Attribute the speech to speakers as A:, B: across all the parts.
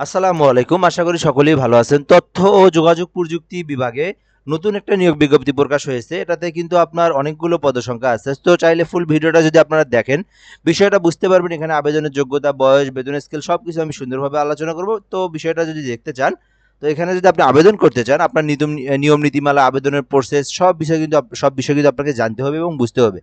A: আসসালামু আলাইকুম। আশা করি সকলেই ভালো আছেন। তথ্য ও যোগাযোগ প্রযুক্তি বিভাগে নতুন একটা নিয়োগ বিজ্ঞপ্তি প্রকাশ হয়েছে। এটাতে কিন্তু আপনার অনেকগুলো পদসংখ্যা আছে। তো চাইলে ফুল ভিডিওটা যদি আপনারা দেখেন, বিষয়টা বুঝতে পারবেন। এখানে আবেদনের যোগ্যতা, বয়স, বেতন স্কেল সবকিছু আমি সুন্দরভাবে আলোচনা করব। তো বিষয়টা যদি দেখতে চান, তো এখানে যদি আপনি আবেদন করতে চান, আপনার নিয়ম নীতিমালা, আবেদনের প্রসেস সব বিষয় কিন্তু আপনাকে জানতে হবে এবং বুঝতে হবে।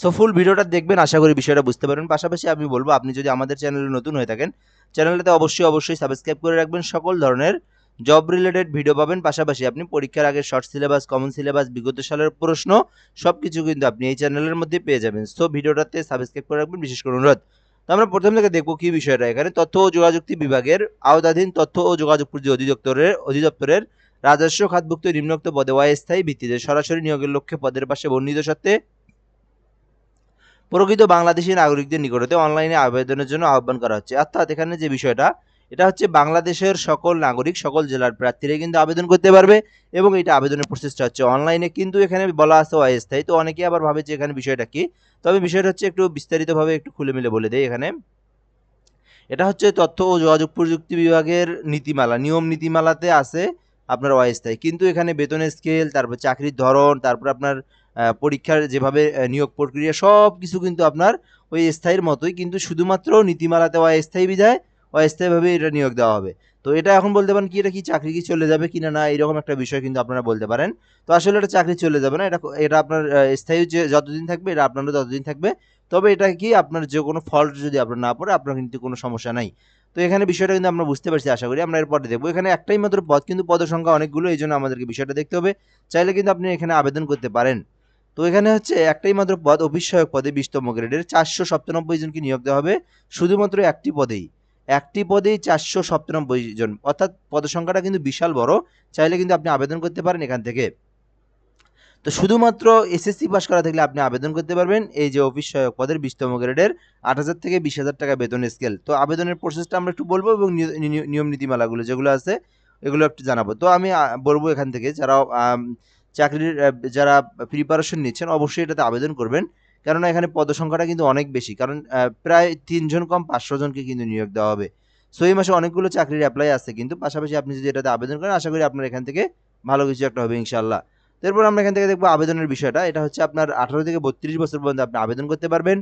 A: সো ফুল ভিডিওটা দেখবেন, আশা করি বিষয়টা বুঝতে পারবেন। পাশাপাশি আমি বলবো, আপনি যদি আমাদের চ্যানেলে নতুন হয়ে থাকেন, চ্যানেলটাতে অবশ্যই সাবস্ক্রাইব করে রাখবেন। সকল ধরনের জব রিলেটেড ভিডিও পাবেন। পাশাপাশি আপনি পরীক্ষার আগে শর্ট সিলেবাস, কমন সিলেবাস, বিগত সালের প্রশ্ন সবকিছু কিন্তু আপনি এই চ্যানেলের মধ্যে পেয়ে যাবেন। সো ভিডিওটাতে সাবস্ক্রাইব করে রাখবেন, বিশেষ করে অনুরোধ। তো আমরা প্রথম থেকে দেখবো কি বিষয়টা। এখানে তথ্য ও যোগাযোগ বিভাগের আওতাধীন তথ্য ও যোগাযোগ প্রযুক্তি অধিদপ্তরের রাজস্ব খাতভুক্ত নিম্নোক্ত পদে অস্থায়ী ভিত্তিতে সরাসরি নিয়োগের লক্ষ্যে পদের পাশে বর্ণিত সত্ত্বে প্রকৃত বাংলাদেশী নাগরিকদের নিকট হতে অনলাইনে আবেদনের জন্য আহ্বান করা হচ্ছে। অর্থাৎ এখানে যে বিষয়টা, এটা হচ্ছে বাংলাদেশের সকল নাগরিক, সকল জেলার প্রার্থীরা কিন্তু আবেদন করতে পারবে এবং এটা আবেদনের প্রসেসটা হচ্ছে অনলাইনে। কিন্তু এখানে বলা আছে অস্থায়ী। তো অনেকে আবার ভাবে যে এখানে বিষয়টা কি। তবে বিষয়টা হচ্ছে একটু বিস্তারিতভাবে একটু খুলে মিলে বলে দেয় এখানে। এটা হচ্ছে তথ্য ও যোগাযোগ প্রযুক্তি বিভাগের নিয়ম নীতিমালাতে আছে আপনার অস্থায়ী। কিন্তু এখানে বেতনের স্কেল, তারপর চাকরির ধরন, তারপর আপনার পরীক্ষার যেভাবে নিয়োগ প্রক্রিয়া সবকিছু কিন্তু আপনার ওই স্থায়ীর মতোই, কিন্তু শুধুমাত্র নীতিমালাতে অস্থায়ী বিধায় অস্থায়ীভাবে এটা নিয়োগ দেওয়া হবে। তো এটা এখন বলতে পারেন কি, এটা কি চাকরি কি চলে যাবে কিনা না, এরকম একটা বিষয় কিন্তু আপনারা বলতে পারেন। তো আসলে এটা চাকরি চলে যাবে না, এটা এটা আপনার স্থায়ী যে যতদিন থাকবে এটা আপনারও ততদিন থাকবে। তবে এটা কি, আপনার যে কোনো ফল্ট যদি আপনার না পড়ে, আপনার কিন্তু কোনো সমস্যা নাই। তো এখানে বিষয়টা কিন্তু আমরা বুঝতে পারছি, আশা করি। আমরা এরপরে দেখবো, এখানে একটাই মাত্র পদ, কিন্তু পদের সংখ্যা অনেকগুলো, এই জন্য আমাদেরকে বিষয়টা দেখতে হবে। চাইলে কিন্তু আপনি এখানে আবেদন করতে পারেন। তো এখানে হচ্ছে একটাই মাত্র পদ, অফিস সহায়ক পদে 20তম গ্রেডের 497 জনকে নিয়োগ দেওয়া হবে শুধুমাত্র একটি পদেই 497 জন, অর্থাৎ পদের সংখ্যাটা কিন্তু বিশাল বড়। চাইলে কিন্তু আপনি আবেদন করতে পারেন এখান থেকে। তো শুধুমাত্র এসএসসি পাস করা থাকলে আপনি আবেদন করতে পারবেন এই যে অফিস সহায়ক পদের 20তম গ্রেডের 8,000 থেকে 20,000 টাকা বেতন স্কেল। তো আবেদনের প্রসেসটা আমরা একটু বলবো এবং নিয়ম নীতিমালাগুলো যেগুলো আছে এগুলো একটু জানাবো। তো আমি বলবো এখান থেকে যারা চাকরির যারা প্রিপারেশন নিচ্ছেন, অবশ্যই এটাতে আবেদন করবেন। কেননা এখানে পদসংখ্যাটা কিন্তু অনেক বেশি, কারণ প্রায় 3 জন কম 500 জনকে কিন্তু নিয়োগ দেওয়া হবে। সো এই মাসে অনেকগুলো চাকরির অ্যাপ্লাই আছে, কিন্তু পাশাপাশি আপনি যদি এটাতে আবেদন করেন, আশা করি আপনার এখান থেকে ভালো কিছু একটা হবে ইনশাল্লাহ। এরপর আমরা এখান থেকে দেখবো আবেদনের বিষয়টা। এটা হচ্ছে আপনার 18 থেকে 32 বছর পর্যন্ত আপনি আবেদন করতে পারবেন।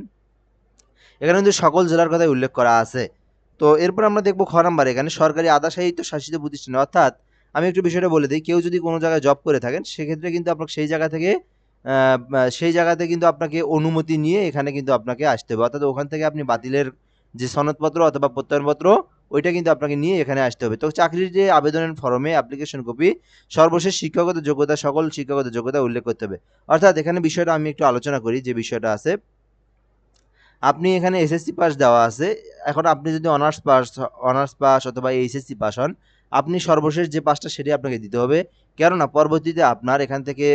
A: এখানে কিন্তু সকল জেলার কথাই উল্লেখ করা আছে। তো এরপর আমরা দেখবো খ নাম্বার, এখানে সরকারি আধা সাহিত্য শাসিত প্রতিষ্ঠানে, অর্থাৎ আমি একটু বিষয়টা বলে দিই, কেউ যদি কোনো জায়গায় জব করে থাকেন, সেক্ষেত্রে কিন্তু আপনাকে সেই জায়গাতে কিন্তু আপনাকে অনুমতি নিয়ে এখানে কিন্তু আপনাকে আসতে হবে। অর্থাৎ ওখান থেকে আপনি বাতিলের যে সনদপত্র অথবা প্রত্যয়নপত্র, ওইটা কিন্তু আপনাকে নিয়ে এখানে আসতে হবে। তো চাকরির যে আবেদনের ফর্মে অ্যাপ্লিকেশন কপি, সর্বশেষ শিক্ষাগত যোগ্যতা, সকল শিক্ষাগত যোগ্যতা উল্লেখ করতে হবে। অর্থাৎ এখানে বিষয়টা আমি একটু আলোচনা করি, যে বিষয়টা আছে, আপনি এখানে এসএসসি পাস দেওয়া আছে। এখন আপনি যদি অনার্স পাস অথবা এইচএসসি পাস হন, আপনি সর্বশেষ যে পাসটা সেটাই আপনাকে দিতে হবে। কেননা পরবর্তীতে আপনার এখান থেকে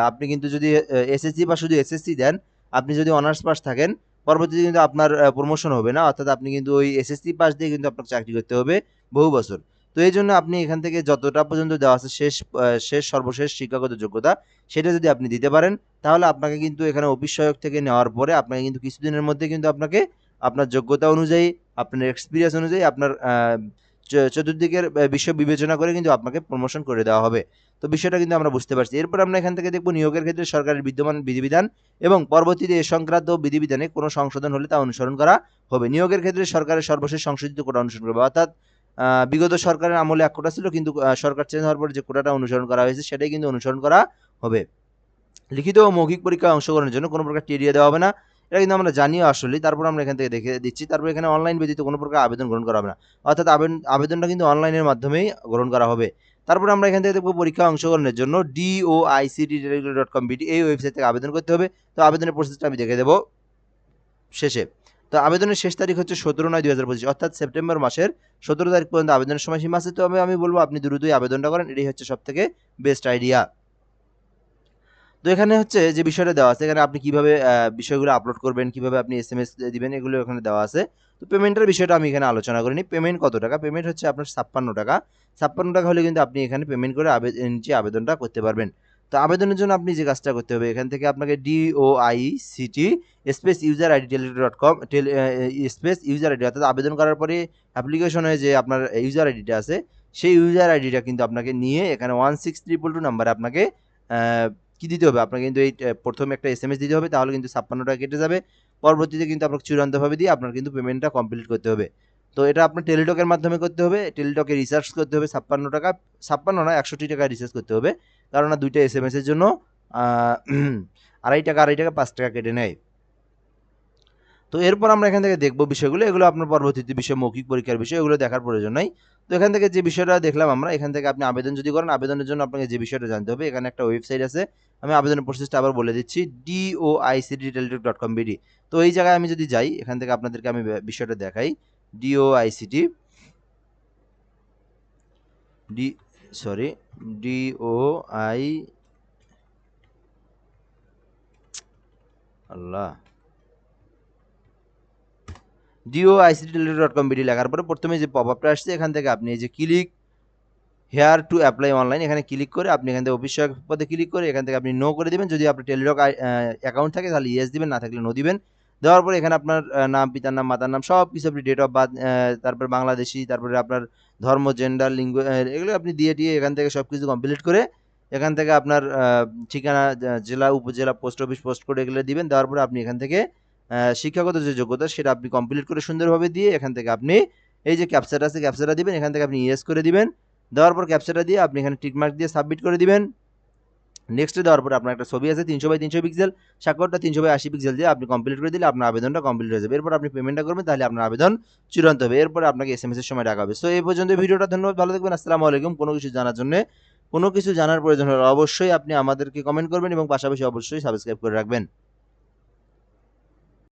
A: আপনি কিন্তু যদি এসএসসি বা শুধু এসএসসি দেন, আপনি যদি অনার্স পাস থাকেন, পরবর্তীতে কিন্তু আপনার প্রমোশন হবে না। অর্থাৎ আপনি কিন্তু ওই এসএসসি পাস দিয়ে কিন্তু আপনাকে চাকরি করতে হবে বহু বছর। তো এই জন্য আপনি এখান থেকে যতটা পর্যন্ত দেওয়া আছে সর্বশেষ শিক্ষাগত যোগ্যতা, সেটা যদি আপনি দিতে পারেন, তাহলে আপনাকে কিন্তু এখানে অফিস সহায়ক থেকে নেওয়ার পরে আপনাকে কিন্তু কিছুদিনের মধ্যে কিন্তু আপনাকে আপনার যোগ্যতা অনুযায়ী, আপনার এক্সপিরিয়েন্স অনুযায়ী, আপনার চতুর্দিকের বিষয় বিবেচনা করে কিন্তু আপনাকে প্রমোশন করে দেওয়া হবে। তো বিষয়টা কিন্তু আমরা বুঝতে পারছি। এরপর আমরা এখান থেকে দেখব নিয়োগের ক্ষেত্রে সরকারের বিদ্যমান বিধিবিধান এবং পরবর্তীতে এ সংক্রান্ত বিধিবিধানে কোনো সংশোধন হলে তা অনুসরণ করা হবে। নিয়োগের ক্ষেত্রে সরকারের সর্বশেষ সংশোধিত কোটা অনুসরণ করবে। অর্থাৎ বিগত সরকারের আমলে এক কোটা ছিল, কিন্তু সরকার চেঞ্জ হওয়ার পর যে কোটাটা অনুসরণ করা হয়েছে সেটাই কিন্তু অনুসরণ করা হবে। লিখিত ও মৌখিক পরীক্ষায় অংশগ্রহণের জন্য কোনো প্রকার টিডিএ দেওয়া হবে না। এটা কিন্তু আমরা জানিও আসলেই। তারপর আমরা এখান থেকে দেখে দিচ্ছি। তারপর এখানে অনলাইন ব্যতীত কোনো প্রকার আবেদন গ্রহণ করা হবে না। অর্থাৎ আবেদনটা কিন্তু অনলাইনের মাধ্যমেই গ্রহণ করা হবে। তারপরে আমরা এখান থেকে দেখব পরীক্ষায় অংশগ্রহণের জন্য doictdelegated.com.bd এই ওয়েবসাইট থেকে আবেদন করতে হবে। তো আবেদনের প্রসেসটা আমি দেখে দেব শেষে। তো আবেদনের শেষ তারিখ হচ্ছে 17/9/2025, অর্থাৎ সেপ্টেম্বর মাসের 17 তারিখ পর্যন্ত আবেদনের সময়সীমা আছে। তবে আমি বলব আপনি দ্রুতই আবেদনটা করেন। এটাই হচ্ছে সবথেকে বেস্ট আইডিয়া। তো এখানে হচ্ছে যে বিষয়টা দেওয়া আছে, এখানে আপনি কিভাবে বিষয়গুলো আপলোড করবেন, কিভাবে আপনি এসএমএস দিবেন, এগুলো এখানে দেওয়া আছে। তো পেমেন্টের বিষয়টা আমি এখানে আলোচনা করিনি। পেমেন্ট কত টাকা? পেমেন্ট হচ্ছে আপনার 56 টাকা। 56 টাকা হলে কিন্তু আপনি এখানে পেমেন্ট করে নিচে আবেদনটা করতে পারবেন। তো আবেদনের জন্য আপনি যে কাজটা করতে হবে, এখান থেকে আপনাকে DOICT স্পেস ইউজার আইডি টেলিটক.com স্পেস ইউজার আইডি, অর্থাৎ আবেদন করার পরে অ্যাপ্লিকেশনে যে আপনার ইউজার আইডিটা আছে সেই ইউজার আইডিটা কিন্তু আপনাকে নিয়ে এখানে 16322 নাম্বারে আপনাকে কি দিতে হবে, আপনাকে কিন্তু এই প্রথমে একটা SMS দিতে হবে, তাহলে কিন্তু 56 টাকা কেটে যাবে। পরবর্তীতে কিন্তু আপনাকে চূড়ান্তভাবে দিয়ে আপনার কিন্তু পেমেন্টটা কমপ্লিট করতে হবে। তো এটা আপনার টেলিটকের মাধ্যমে করতে হবে। টেলিটকে রিচার্জ করতে হবে 56 টাকা, 56 না 61 টাকা রিচার্জ করতে হবে, কারণ দুইটা SMS এর জন্য আড়াই টাকা 5 টাকা কেটে নেয়। তো এরপর আমরা এখান থেকে দেখব বিষয়গুলো, এগুলো আপনার পরবর্তীতে বিষয় মৌখিক পরীক্ষার বিষয়, এগুলো দেখার প্রয়োজন নাই। তো এখান থেকে যে বিষয়টা দেখলাম আমরা, এখান থেকে আপনি আবেদন যদি করেন, আবেদনের জন্য আপনাকে যে বিষয়টা জানতে হবে, এখানে একটা ওয়েবসাইট আছে, আমি আবেদনের প্রসেসটা আবার বলে দিচ্ছি, doictteletalk.com.bd। তো এই জায়গায় আমি যদি যাই, এখান থেকে আপনাদেরকে আমি বিষয়টা দেখাই, DOICT DOI আল্লাহ doictteletalk.com.bd লেখার পরে প্রথমে যে পপআপটা আসছে, এখান থেকে আপনি এই যে click here to apply online, এখানে ক্লিক করে আপনি এখান থেকে অফিস সহায়ক পদে ক্লিক করে এখান থেকে আপনি নো করে দিবেন। যদি আপনার টেলিটক অ্যাকাউন্ট থাকে তাহলে ইয়েস দিবেন, না থাকলে নো দিবেন। দেওয়ার পরে এখানে আপনার নাম, পিতার নাম, মাতার নাম সব কিছু, আপনি ডেট অফ বার্থ, তারপরে বাংলাদেশি, তারপরে আপনার ধর্ম, জেন্ডার, লিঙ্গ, এগুলো আপনি দিয়ে এখান থেকে সব কিছু কমপ্লিট করে এখান থেকে আপনার ঠিকানা, জেলা, উপজেলা, পোস্ট অফিস, পোস্ট কোড এগুলো দিবেন। দেওয়ার পরে আপনি এখান থেকে শিক্ষাগত যে যোগ্যতা সেটা আপনি কমপ্লিট করে সুন্দরভাবে দিয়ে এখান থেকে আপনি এই যে ক্যাপচাটা আছে ক্যাপচাটা দিবেন, এখান থেকে আপনি ইয়েস করে দিবেন। দেওয়ার পর ক্যাপচাটা দিয়ে আপনি এখানে টিকমার্ক দিয়ে সাবমিট করে দিবেন। নেক্সটে দেওয়ার পরে আপনার একটা ছবি আছে 300x300 পিক্সেল, স্বাক্ষরটা 300x80 পিক্সেল দিয়ে আপনি কমপ্লিট করে দিলে আপনার আবেদনটা কমপ্লিট হয়ে যাবে। এরপর আপনি পেমেন্টটা করবেন, তাহলে আপনার আবেদন চূড়ান্ত হবে। এরপরে আপনাকে SMS এর সময় ডাকা হবে। সো এই পর্যন্ত ভিডিওটা, ধন্যবাদ, ভালো থাকবেন, আসসালামু আলাইকুম। কোনো কিছু জানার প্রয়োজন হলে অবশ্যই আপনি আমাদেরকে কমেন্ট করবেন এবং পাশাপাশি অবশ্যই সাবস্ক্রাইব করে রাখবেন।